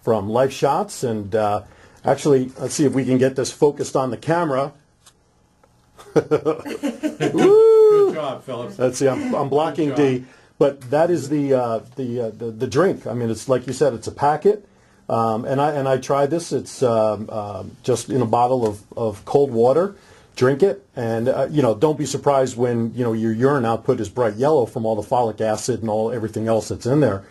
from Life SHOTZ. And actually, let's see if we can get this focused on the camera. Good job, Phillips. Let's see, I'm blocking Dee. But that is the drink. I mean, it's like you said, it's a packet. And I tried this. It's just in a bottle of cold water. Drink it, and don't be surprised when your urine output is bright yellow from all the folic acid and everything else that's in there.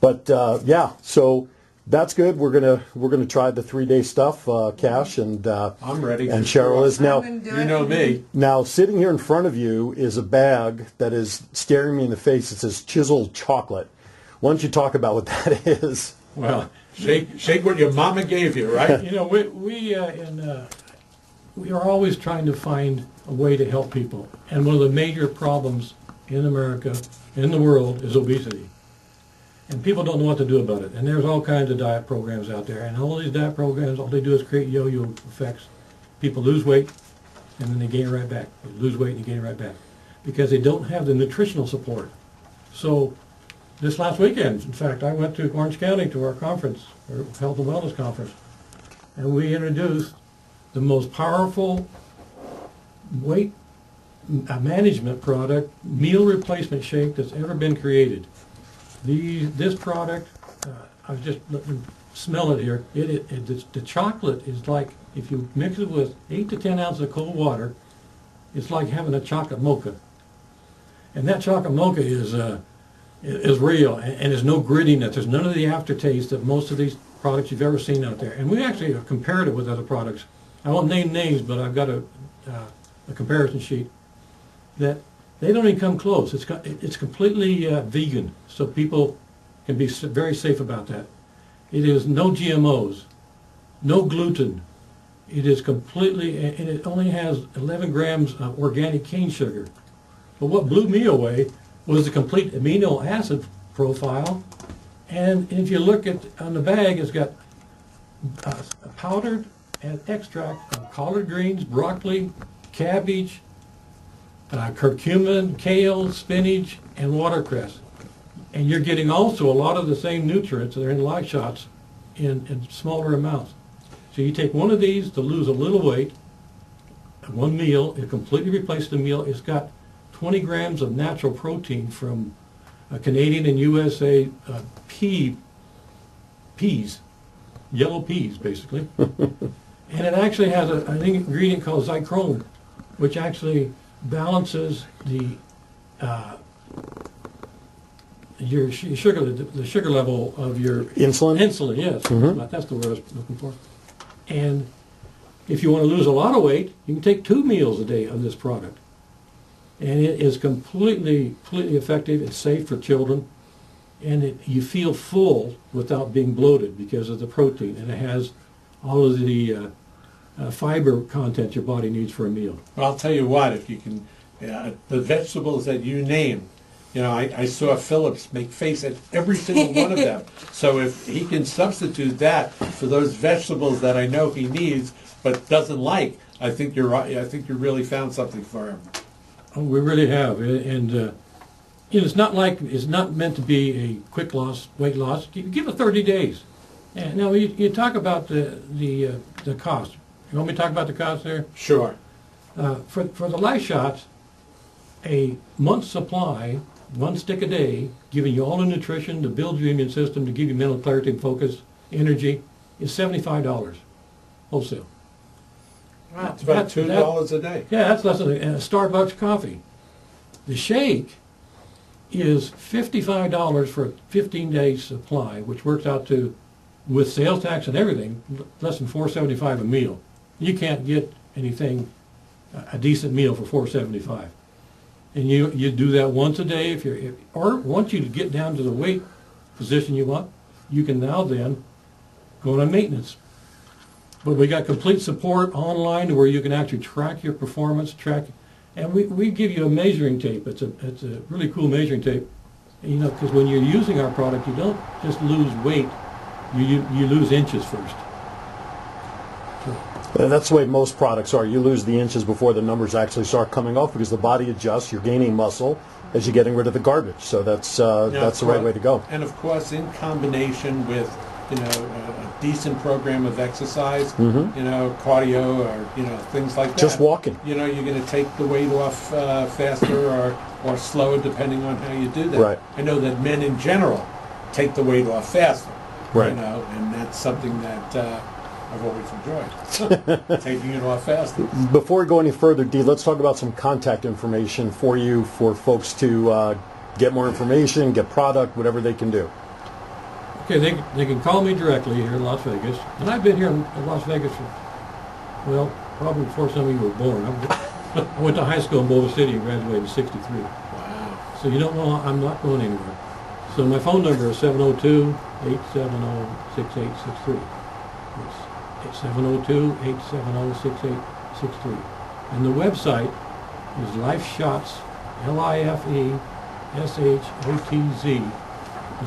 But yeah, so that's good. We're gonna try the 3-day stuff, Cash, and I'm ready. And Cheryl is now. You know me. Now sitting here in front of you is a bag that is staring me in the face. It says chiseled chocolate. Why don't you talk about what that is? Well, shake what your mama gave you, right? We are always trying to find a way to help people. And one of the major problems in America, in the world, is obesity. And people don't know what to do about it. And there's all kinds of diet programs out there. And all these diet programs, all they do is create yo-yo effects. People lose weight, and then they gain it right back. They lose weight and they gain it right back. Because they don't have the nutritional support. So this last weekend, in fact, I went to Orange County to our conference, our health and wellness conference. And we introduced the most powerful weight management product, meal replacement shake that's ever been created. This product, I was just smell it here. The chocolate is like, if you mix it with 8 to 10 ounces of cold water, it's like having a chocolate mocha. And that chocolate mocha is real, and there's no grittiness. There's none of the aftertaste that most of these products you've ever seen out there. And we actually compared it with other products. I won't name names, but I've got a comparison sheet that they don't even come close. It's completely vegan, so people can be very safe about that. It is no GMOs, no gluten. It is completely, and it only has 11 grams of organic cane sugar. But what blew me away was the complete amino acid profile. And if you look on the bag, it's got powdered and extract of collard greens, broccoli, cabbage, curcumin, kale, spinach, and watercress. And you're getting also a lot of the same nutrients that are in Life SHOTZ in smaller amounts. So you take one of these to lose a little weight, one meal, it completely replaces the meal. It's got 20 grams of natural protein from Canadian and USA peas, yellow peas, basically. And it actually has an ingredient called zychrone, which actually balances the sugar level of your insulin. Insulin, yes, that's the word I was looking for. And if you want to lose a lot of weight, you can take 2 meals a day of this product, and it is completely effective. It's safe for children, and you feel full without being bloated because of the protein, and it has all of the fiber content your body needs for a meal. Well, I'll tell you what, if you can, the vegetables that you name, I saw Phillips make face at every single one of them. So if he can substitute that for those vegetables that I know he needs but doesn't like, I think you're right. I think you really found something for him. Oh, we really have, and it's not meant to be a quick weight loss. Give it 30 days. And now you talk about the cost. You want me to talk about the cost there? Sure. For the Life SHOTZ, a month's supply, 1 stick a day, giving you all the nutrition to build your immune system, to give you mental clarity and focus, energy, is $75 wholesale. Wow, it's about $2 a day. Yeah, that's less than a Starbucks coffee. The shake is $55 for a 15-day supply, which works out to, with sales tax and everything, less than $4.75 a meal. You can't get anything, a decent meal for $4.75. And you do that once a day, or once you get down to the weight position you want, you can now then go on maintenance. But we got complete support online where you can actually track your performance, and we give you a measuring tape. It's a really cool measuring tape, because when you're using our product, you don't just lose weight, you lose inches first. That's the way most products are. You lose the inches before the numbers actually start coming off because the body adjusts. You're gaining muscle as you're getting rid of the garbage. So that's the right way to go. And of course, in combination with you know, a decent program of exercise, you know, cardio or, you know, things like that. Just walking. You know, you're going to take the weight off faster or slower depending on how you do that. Right. I know that men in general take the weight off faster. Right. You know, and that's something that I've always enjoyed, taking it off faster. Before we go any further, Dee, let's talk about some contact information for you, for folks to get more information, get product, whatever they can do. Okay, they can call me directly here in Las Vegas. And I've been here in Las Vegas for, well, probably before some of you were born. I went to high school in Boulder City and graduated in '63. Wow. So you don't know I'm not going anywhere. So my phone number is 702-870-6863. It's 702-870-6863. And the website is Life Shotz, LIFESHOTZ,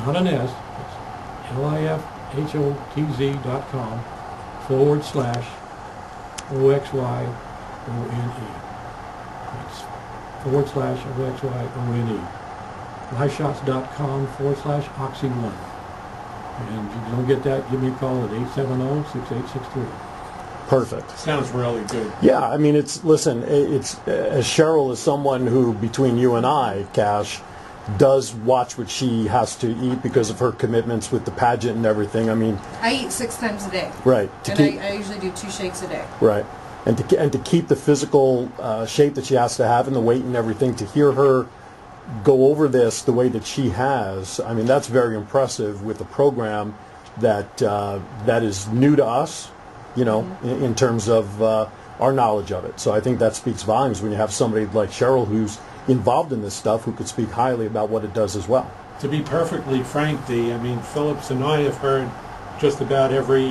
not an S, it's LIFEHOTZ.com/OXYONE. It's /OXYONE. LifeShots.com/Oxy1. And if you don't get that, give me a call at 870-6863. Perfect. Sounds really good. Yeah, I mean, it's as Cheryl is someone who, between you and I, Cash, does watch what she has to eat because of her commitments with the pageant and everything. I mean, I eat 6 times a day. Right. I usually do 2 shakes a day. Right. And to keep the physical shape that she has to have and the weight and everything, to hear her go over this the way that she has, I mean, that's very impressive with a program that that is new to us, you know, in terms of our knowledge of it. So I think that speaks volumes when you have somebody like Cheryl who's involved in this stuff who could speak highly about what it does as well. To be perfectly frank, Dee, I mean, Phillips and I have heard just about every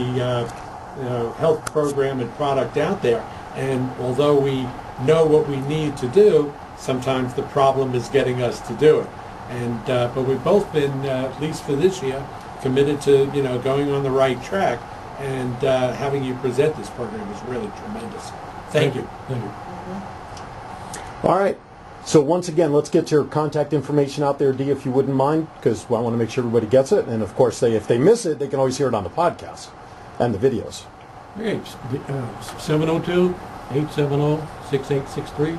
health program and product out there, and although we know what we need to do, sometimes the problem is getting us to do it. And but we've both been, at least for this year, committed to going on the right track. And having you present this program is really tremendous. Thank you. Thank you. All right. So once again, let's get your contact information out there, Dee, if you wouldn't mind, because I want to make sure everybody gets it. And of course, if they miss it, they can always hear it on the podcast and the videos. Okay, 702-870-6863.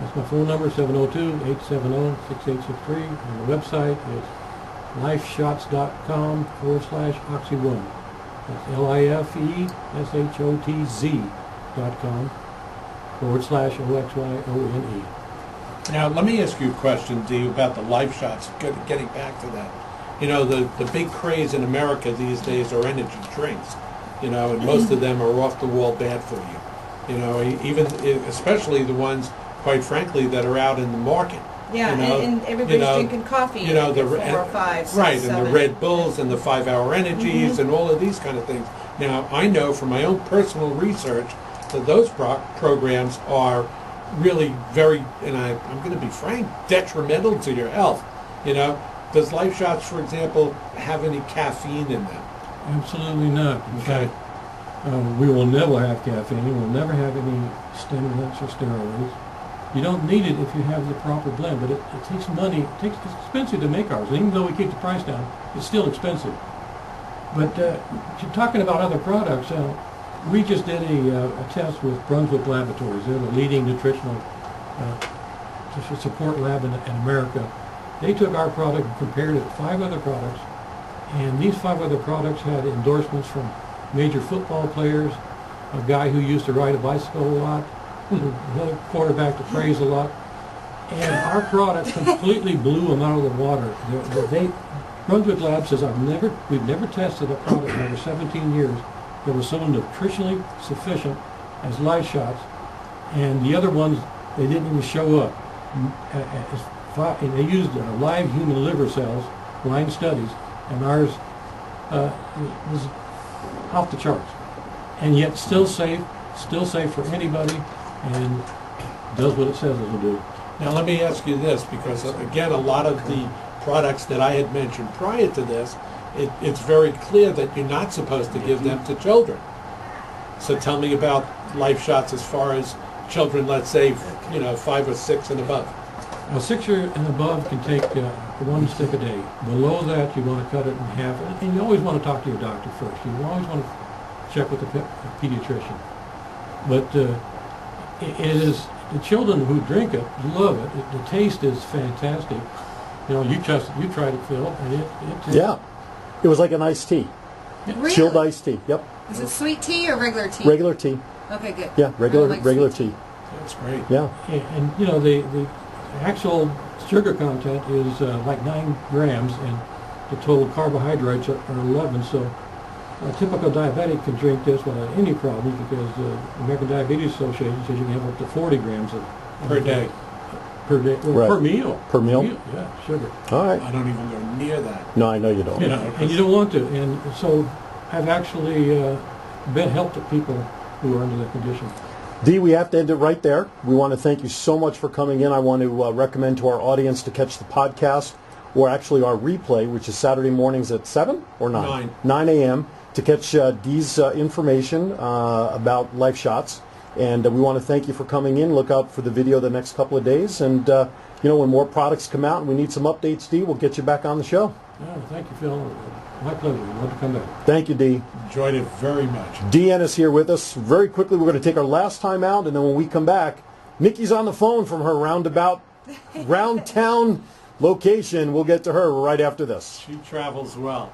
That's my phone number, 702-870-6863. And the website is lifeshots.com/Oxy1. That's LIFESHOTZ.com/OXYONE. Now, let me ask you a question, Dee, about the Life Shots, getting back to that. You know, the big craze in America these days are energy drinks, and most of them are off the wall bad for you. Especially the ones, quite frankly, that are out in the market. Yeah, and everybody's drinking coffee. The 4 or 5, 6, right, 7. and the Red Bulls and the 5-hour energies and all of these kind of things. Now, I know from my own personal research that those programs are really very, and I'm going to be frank, detrimental to your health. Does Life Shots, for example, have any caffeine in them? Absolutely not. In Okay. fact, we will never have caffeine. We'll never have any stimulants or steroids. You don't need it if you have the proper blend, but it takes money. It's expensive to make ours. And even though we keep the price down, it's still expensive. But talking about other products, we just did a test with Brunswick Laboratories. They're the leading nutritional support lab in America. They took our product and compared it to 5 other products, and these 5 other products had endorsements from major football players, a guy who used to ride a bicycle a lot, another quarterback that prays a lot, and our product completely blew them out of the water. Brunswick Lab says we've never tested a product in over 17 years that was so nutritionally sufficient as Life Shots, and the other ones, they didn't even show up. They used live human liver cells, blind studies, and ours was off the charts, and yet still safe for anybody, and does what it says it will do. Now, let me ask you this, because again, a lot of the products that I had mentioned prior to this, it's very clear that you're not supposed to give them to children. So tell me about Life Shots as far as children, let's say, 5 or 6 and above. A 6 and above can take 1 stick a day. Below that, you want to cut it in half, and you always want to talk to your doctor first. You always want to check with the pediatrician. But it is, the children who drink it love it. The taste is fantastic. You know, you tried it, Phil, and it Yeah. It was like an iced tea. Really? Chilled iced tea. Yep. Is it sweet tea or regular tea? Regular tea. Okay, good. Yeah, regular I like regular sweet tea. That's great. Yeah. And you know, the actual sugar content is like 9 grams, and the total carbohydrates are 11. So a typical diabetic can drink this without any problems, because the American Diabetes Association says you can have up to 40 grams of Per day. per day, well, Right. per meal. Per meal? Yeah, sugar. All right. I don't even go near that. No, I know you don't. You know, and you don't want to. And so I've actually helped people who are under that condition. Dee, we have to end it right there. We want to thank you so much for coming in. I want to recommend to our audience to catch the podcast, or actually our replay, which is Saturday mornings at 7 or 9? 9. 9 a.m. to catch Dee's information about Life Shots. And we want to thank you for coming in. Look out for the video the next couple of days. And, you know, when more products come out and we need some updates, Dee, we'll get you back on the show. Yeah, thank you, Phil. My pleasure. I'd love to come back. Thank you, Dee. Enjoyed it very much. Dee Ennis here with us. Very quickly, we're going to take our last time out, and then when we come back, Nikki's on the phone from her round town location. We'll get to her right after this. She travels well.